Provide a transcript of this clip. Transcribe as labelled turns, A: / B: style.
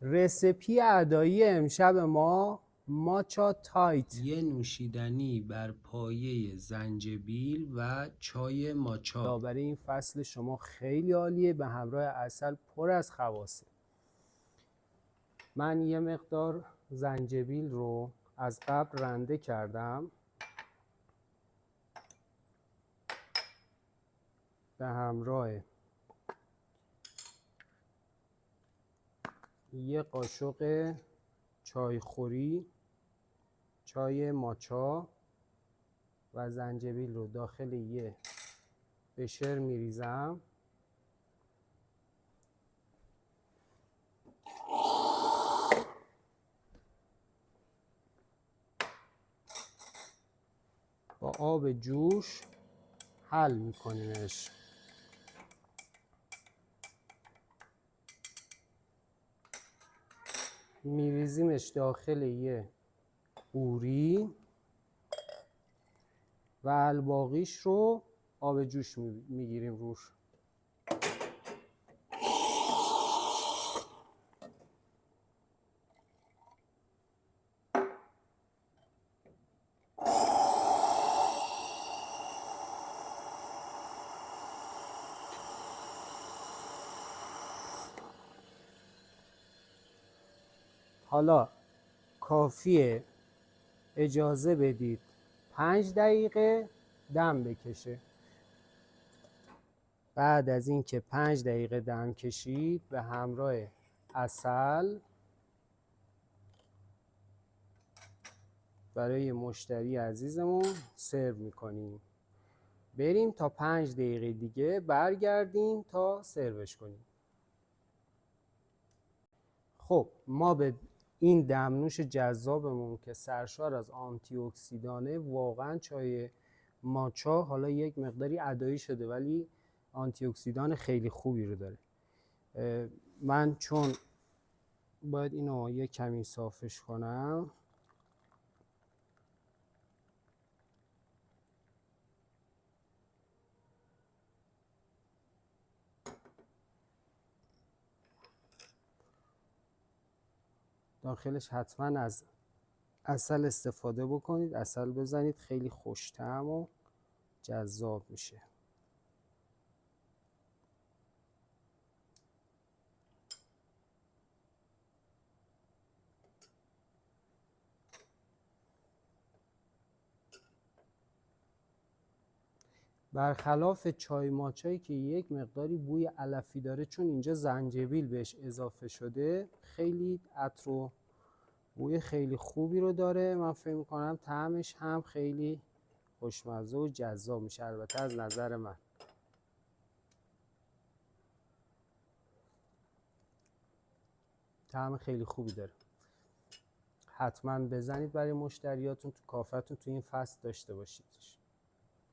A: رسیپی ادایی امشب ما ماچا تایت،
B: یه نوشیدنی بر پایه زنجبیل و چای ماچا.
A: برای این فصل شما خیلی عالیه، به همراه عسل پر از خواصه. من یه مقدار زنجبیل رو از قبل رنده کردم، به همراه یه قاشق چایخوری چای ماچا و زنجبیل رو داخل یه بشر میریزم. با آب جوش حل میکنیمش. میریزیمش داخل یه قوری و الباقیش رو آب جوش میگیریم روش. حالا کافیه اجازه بدید 5 دقیقه دم بکشه. بعد از اینکه 5 دقیقه دم کشید، به همراه عسل برای مشتری عزیزمون سرو میکنیم. بریم تا 5 دقیقه دیگه برگردیم تا سروش کنیم. خب ما به این دمنوش جذابمون که سرشار از آنتی اکسیدانه، واقعا چای ماچا حالا یک مقداری ادایی شده ولی آنتی اکسیدان خیلی خوبی رو داره. من چون باید اینو یه کمی صافش کنم، داخلش حتما از عسل استفاده بکنید، عسل بزنید، خیلی خوش‌طعم و جذاب میشه. برخلاف چای ماچایی که یک مقداری بوی علفی داره، چون اینجا زنجبیل بهش اضافه شده خیلی عطر و بوی خیلی خوبی رو داره. من فکر میکنم طعمش هم خیلی خوشمزه و جذاب میشه، البته از نظر من. طعم خیلی خوبی داره. حتما بزنید برای مشتریاتون، تو کافتون تو این فصل داشته باشید.